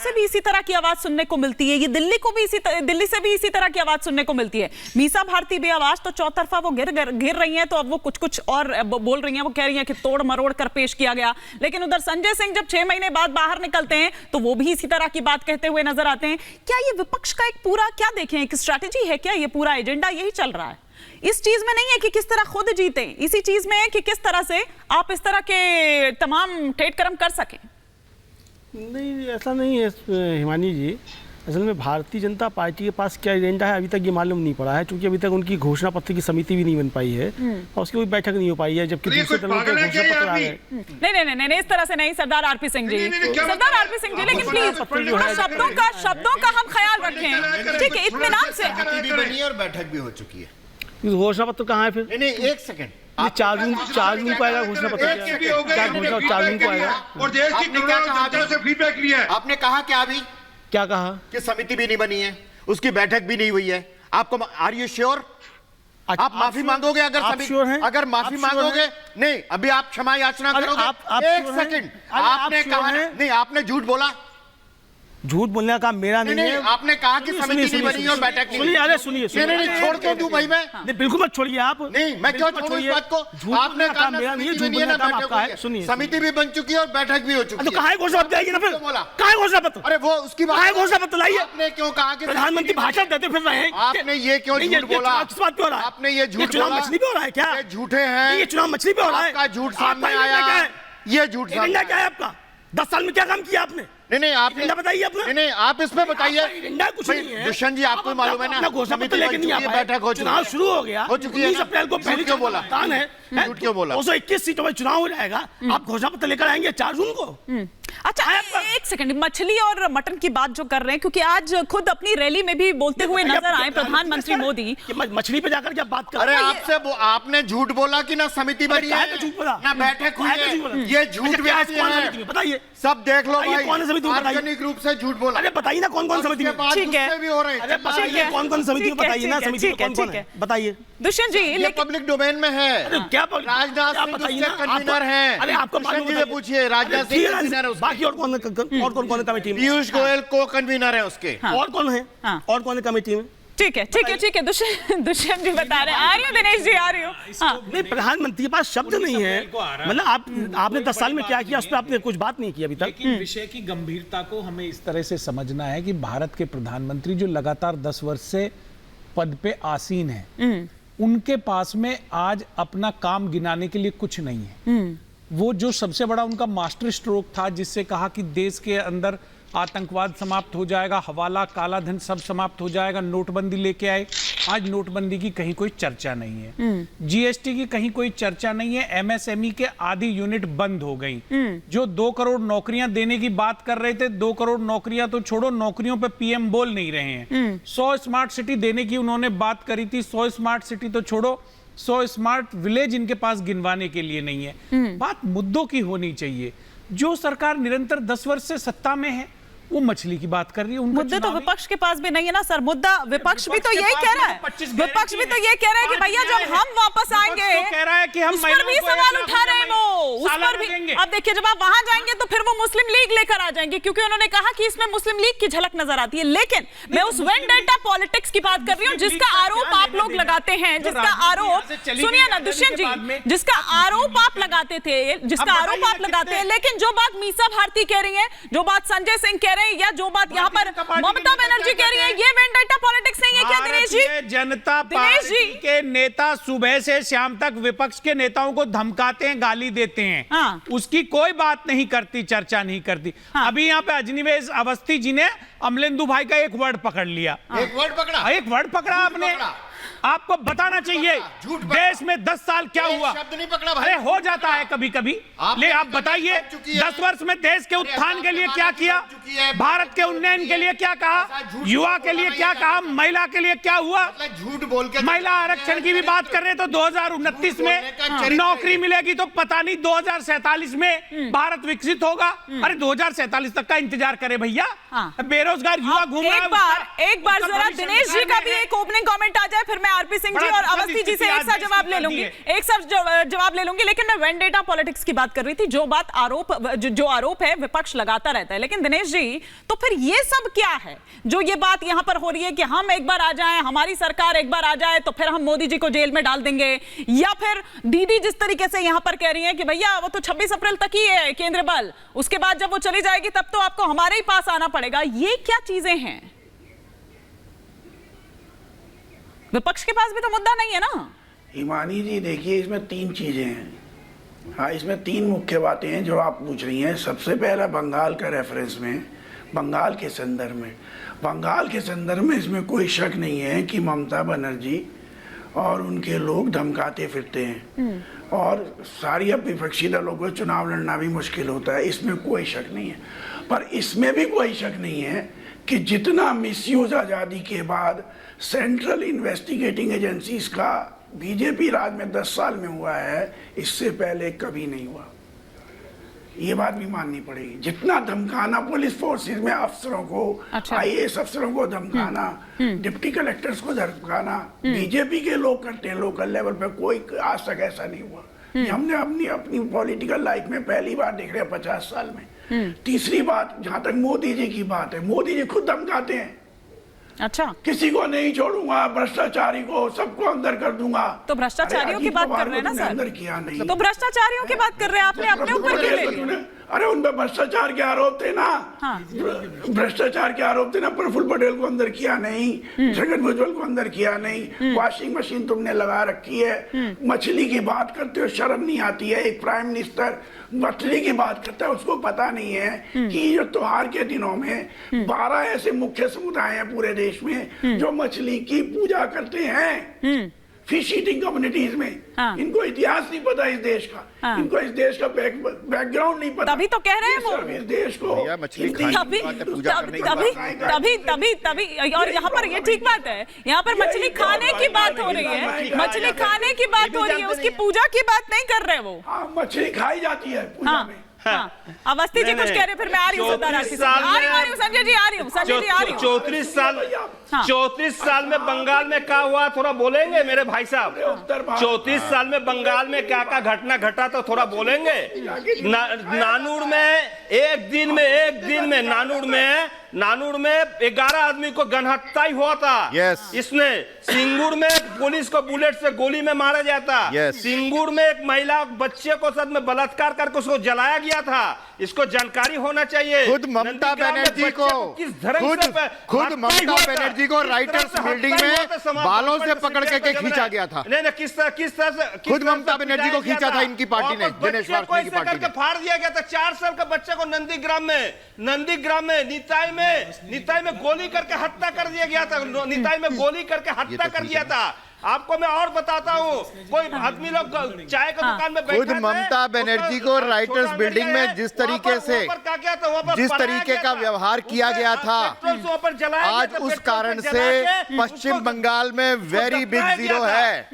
से भी इसी तरह की आवाज सुनने को मिलती है, ये दिल्ली से भी इसी तरह की आवाज सुनने को मिलती है। मीसा भारती भी आवाज तो चौतरफा वो घिर रही हैं, तो अब वो कुछ और बोल रही हैं। वो कह रही हैं कि तोड़ मरोड़ कर पेश किया गया। लेकिन उधर संजय सिंह जब 6 महीने बाद बाहर निकलते हैं तो वो भी इसी तरह की बात कहते हुए नजर आते हैं। क्या ये विपक्ष का एक पूरा, क्या देखें, एक स्ट्रैटेजी है क्या? ये पूरा एजेंडा यही चल रहा है? इस चीज में नहीं है कि किस तरह खुद जीते, इसी चीज में है कि किस तरह से आप इस तरह के तमाम ठेठ कर्म कर सकें। नहीं, ऐसा नहीं है हिमानी जी। असल में भारतीय जनता पार्टी के पास क्या एजेंडा है अभी तक ये मालूम नहीं पड़ा है, क्योंकि अभी तक उनकी घोषणा पत्र की समिति भी नहीं बन पाई है और उसकी कोई बैठक नहीं हो पाई है, जबकि दूसरे दलों के घोषणा पत्र आ गए। नहीं, इस तरह से नहीं। सरदार आरपी सिंह जी, सरदार आरपी सिंह जी, लेकिन प्लीज शब्दों का हम ख्याल रखें, ठीक है? इत्मीनान से बनी और बैठक भी हो चुकी है। घोषणा पत्र कहाँ है फिर? नहीं, 1 सेकंड, 4 जून को आएगा घोषणा पत्र। 4 जून को आएगा। और देश की जनता से फीडबैक लिया है। आपने कहा क्या अभी? क्या कहा? कि समिति भी नहीं बनी है, उसकी बैठक भी नहीं हुई है। आपको, आर यू श्योर? आप माफी मांगोगे? अगर माफी मांगोगे, नहीं, अभी आप क्षमा याचना करोगे? 1 सेकंड, आपने कहा नहीं, आपने झूठ बोला। झूठ बोलने का काम मेरा नहीं है। आपने कहा कि समिति नहीं बनी और बैठक नहीं। सुनिए, अरे सुनिए, नहीं, छोड़ क्यों दूं भाई मैं? नहीं, बिल्कुल मत छोड़िए आप। नहीं, मैं क्यों छोड़ूं इस बात को? आपने कहा मेरा नहीं है, झूठ बोलने का काम आपका है। सुनिए, समिति भी बन चुकी है और बैठक भी हो चुकी है। तो कहाँ है घोषणा पत्र? आएगी ना फिर। कहाँ है घोषणा पत्र? अरे वो उसकी बात, घोषणा पत्र लाइए। आपने क्यों कहा कि प्रधानमंत्री भाषण देते फिर रहे हैं? आपने ये क्यों झूठ बोला? किस बात पे हो रहा है? आपने ये झूठ चुनाव मछली पे हो रहा है क्या? ये झूठे हैं। ये चुनाव मछली पे हो रहा है। आपका झूठ सामने आया। ये झूठ एजेंडा क्या है आपका? 10 साल में क्या काम किया आपने? नहीं, आपने बताइए अपना। नहीं, आप इसमें बताइए। कुछ नहीं है दुष्यंत जी, आपको मालूम है ना, घोषणा पत्र लेके नहीं आ पाए, बैठक हो चुकी है, चुनाव शुरू हो गया, हो चुकी है। 19 अप्रैल को पहली क्यों बोला? झूठ क्यों बोला? 221 सीटों में चुनाव हो जाएगा, आप घोषणा पत्र लेकर आएंगे 4 जून को? अच्छा, 1 सेकंड, मछली और मटन की बात जो कर रहे हैं, क्योंकि आज खुद अपनी रैली में भी बोलते हुए नजर आए प्रधानमंत्री मोदी। मछली पे जाकर क्या बात कर? अरे आपने झूठ बोला कि ना समिति बनी है, ना बैठक हुई है। ये झूठ बताइए, सब देख लो भाई। कौन समिति? सार्वजनिक रूप से झूठ बोला। अरे बताइए ना कौन समिति में? ठीक है, भी हो रहे हैं। बताइए कौन समिति में, बताइए ना समिति में कौन है, बताइए। दुष्यंत जी, ये पब्लिक डोमेन में है। क्या राजनाथ सिंह उसके कन्वीनर हैं। अरे आपको दुष्यंत जी से पूछिए, राजनाथ सिंह कन्वीनर है उसके। बाकी और कौन है कमेटी में? पीयूष गोयल को कन्वीनर है उसके। और कौन है? और कौन है कमेटी में? ठीक है, दुष्यंत जी बता रहे हैं। आ रही हूँ दिनेश जी, आ रही हूँ। नहीं, प्रधानमंत्री के पास शब्द नहीं है। मतलब आपने 10 साल में क्या किया, उस पर आपने कुछ बात नहीं की अभी तक। लेकिन विषय की गंभीरता को हमें इस तरह से समझना है कि भारत के प्रधानमंत्री जो लगातार 10 वर्ष से पद पे आसीन है, उनके पास में आज अपना काम गिनाने के लिए कुछ नहीं है। वो जो सबसे बड़ा उनका मास्टर स्ट्रोक था, जिससे कहा कि देश के अंदर आतंकवाद समाप्त हो जाएगा, हवाला, काला धन सब समाप्त हो जाएगा, नोटबंदी लेके आए। आज नोटबंदी की कहीं कोई चर्चा नहीं है, जीएसटी की कहीं कोई चर्चा नहीं है, एमएसएमई के आधी यूनिट बंद हो गई। जो 2 करोड़ नौकरियां देने की बात कर रहे थे, 2 करोड़ नौकरियां तो छोड़ो, नौकरियों पे पीएम बोल नहीं रहे हैं। 100 स्मार्ट सिटी देने की उन्होंने बात करी थी, 100 स्मार्ट सिटी तो छोड़ो, 100 स्मार्ट विलेज इनके पास गिनवाने के लिए नहीं है। बात मुद्दों की होनी चाहिए। जो सरकार निरंतर 10 वर्ष से सत्ता में है, वो मछली की बात कर रही है। मुद्दे तो विपक्ष के पास भी नहीं है ना सर। मुद्दा विपक्ष भी तो यही कह रहा है, विपक्ष भी तो ये कह रहा है कि भैया जब हम वापस आएंगे, कह रहा है कि हम उस पर भी सवाल उठा रहे हैं वो, उस पर भी। अब देखिए, जब आप वहां जाएंगे तो फिर वो मुस्लिम लीग लेकर आ जाएंगे, क्योंकि उन्होंने कहा कि इसमें मुस्लिम लीग की झलक नजर आती है। लेकिन मैं उस वेंडेटा पॉलिटिक्स की बात कर रही हूँ, जिसका आरोप आप लोग लगाते हैं, जिसका आरोप, सुनिए ना दुष्यंत जी, जिसका आरोप आप लगाते थे, जिसका आरोप आप लगाते हैं, लेकिन जो बात मीसा भारती कह रही है, जो बात संजय सिंह कह रहे हैं, या जो बात यहाँ पर ममता बनर्जी कह रही है, ये वेंडेटा पॉलिटिक्स नहीं है क्या दिनेश जी? जनता पार्टी के नेता सुबह से शाम तक विपक्ष के नेताओं को धमकाते हैं, गाली देते हैं, उसकी कोई बात नहीं करती, चर्चा नहीं करती। अभी यहाँ पे अजनिवेश अवस्थी जी ने अमलेंदु भाई का एक वर्ड पकड़ लिया। एक वर्ड पकड़ा आपने। आपको बताना चाहिए देश में 10 साल क्या हुआ। शब्द नहीं पकड़ा भाई। अरे हो जाता है कभी कभी। ले आप बताइए 10 वर्ष में देश के उत्थान के लिए क्या किया, भारत के उन्नयन के लिए क्या कहा, युवा के लिए क्या कहा, महिला के लिए क्या हुआ। झूठ बोल के महिला आरक्षण की भी बात कर रहे तो 2029 में नौकरी मिलेगी तो पता नहीं 2047 में भारत विकसित होगा। अरे 2047 तक का इंतजार करे भैया। बेरोजगार युवा घूम रहा है। एक बार जरा दिनेश जी का भी एक ओपनिंग कमेंट आ जाए, फिर मैं आरपी सिंह जी और अवस्थी जी से एक साथ जवाब ले लूंगी, जवाब ले लूंगी, लेकिन मैं वेंडेटा पॉलिटिक्स की बात कर रही थी। जो आरोप है विपक्ष लगाता रहता है, लेकिन दिनेश जी तो फिर ये सब क्या है जो ये बात यहां पर हो रही है कि हम एक बार आ जाएं, हमारी सरकार एक बार आ जाए तो फिर हम मोदी जी को जेल में डाल देंगे, या फिर दीदी जिस तरीके से यहां पर कह रही हैं कि भैया वो तो 26 अप्रैल तक ही है केंद्र बल, उसके बाद जब वो चली जाएगी तब तो आपको हमारे ही पास आना पड़ेगा। ये क्या चीजें हैं? विपक्ष के पास भी तो मुद्दा नहीं है ना। हिमानी जी देखिए, इसमें 3 चीजें हैं। हाँ, इसमें 3 मुख्य बातें हैं जो आप पूछ रही हैं। सबसे पहला बंगाल का रेफरेंस में, बंगाल के संदर्भ में इसमें कोई शक नहीं है कि ममता बनर्जी और उनके लोग धमकाते फिरते हैं और सारी अब विपक्षी दलों को चुनाव लड़ना भी मुश्किल होता है, इसमें कोई शक नहीं है। पर इसमें भी कोई शक नहीं है कि जितना मिसयूज आज़ादी के बाद सेंट्रल इन्वेस्टिगेटिंग एजेंसीज का बीजेपी राज में 10 साल में हुआ है, इससे पहले कभी नहीं हुआ। ये बात भी माननी पड़ेगी। जितना धमकाना पुलिस फोर्सेस में अफसरों को, आईएएस अफसरों को धमकाना, डिप्टी कलेक्टर्स को धमकाना बीजेपी के लोग करते हैं लोकल लेवल पे, कोई आज तक ऐसा नहीं हुआ। ये हमने अपनी पॉलिटिकल लाइफ में पहली बार देख रहे हैं 50 साल में। तीसरी बात, जहां तक मोदी जी की बात है, मोदी जी खुद धमकाते हैं। अच्छा, किसी को नहीं छोड़ूंगा, भ्रष्टाचारी को सबको अंदर कर दूंगा। तो भ्रष्टाचारियों की बात कर रहे हैं ना सर? अंदर किया नहीं तो भ्रष्टाचारियों की बात कर रहे हैं, आपने अपने ऊपर क्यों ले लिया? अरे उन पर भ्रष्टाचार के आरोप थे ना। हाँ। भ्रष्टाचार के आरोप थे ना। प्रफुल्ल पटेल को अंदर किया नहीं, जगन भुजबल को अंदर किया नहीं, वॉशिंग मशीन तुमने लगा रखी है, मछली की बात करते हो शर्म नहीं आती है? एक प्राइम मिनिस्टर मछली की बात करता है, उसको पता नहीं है कि ये त्योहार के दिनों में 12 ऐसे मुख्य समुदाय हैं पूरे देश में जो मछली की पूजा करते हैं, फिश ईटिंग कम्युनिटीज में। हाँ। इनको इतिहास नहीं पता इस देश का। हाँ। इनको इस देश का बैकग्राउंड नहीं पता। तभी तो कह रहे हैं वो इस देश को तभी और यहाँ पर ये ठीक बात है, यहाँ पर मछली खाने की बात हो रही है, मछली खाने की बात हो रही है, उसकी पूजा की बात नहीं कर रहे वो। मछली खाई जाती है पूजा में। अवस्थी जी कुछ कह रहे, फिर मैं आ रही हूँ संजय जी, आ रही हूँ 34 साल में बंगाल में क्या हुआ थोड़ा बोलेंगे मेरे भाई साहब? 34 साल में बंगाल में क्या क्या घटना घटा तो थोड़ा बोलेंगे? नानूर में एक दिन में नानूर में 11 आदमी को गनहत्या ही हुआ था। इसने सिंगूर में पुलिस को बुलेट से गोली में मारा जाता। सिंगूर में एक महिला बच्चे को साथ में बलात्कार करके उसको जलाया गया था। इसको जानकारी होना चाहिए। खुद ममता बनर्जी को राइटर्स बिल्डिंग में बालों से पकड़ के खींचा गया था। नहीं, किस तरह से खुद ममता बनर्जी को खींचा था इनकी पार्टी ने, दिनेश वार्ष्णेय की पार्टी ने। फाड़ दिया गया था 4 साल का बच्चे को नंदीग्राम में निताई में गोली करके हत्या कर दिया गया था। निताई में गोली करके हत्या कर दिया था। आपको मैं और बताता हूँ, कोई आदमी लोग चाय का दुकान में बैठे खुद ममता बनर्जी को राइटर्स बिल्डिंग में जिस तरीके का व्यवहार किया गया था, आज उस कारण से पश्चिम बंगाल में वेरी बिग जीरो है।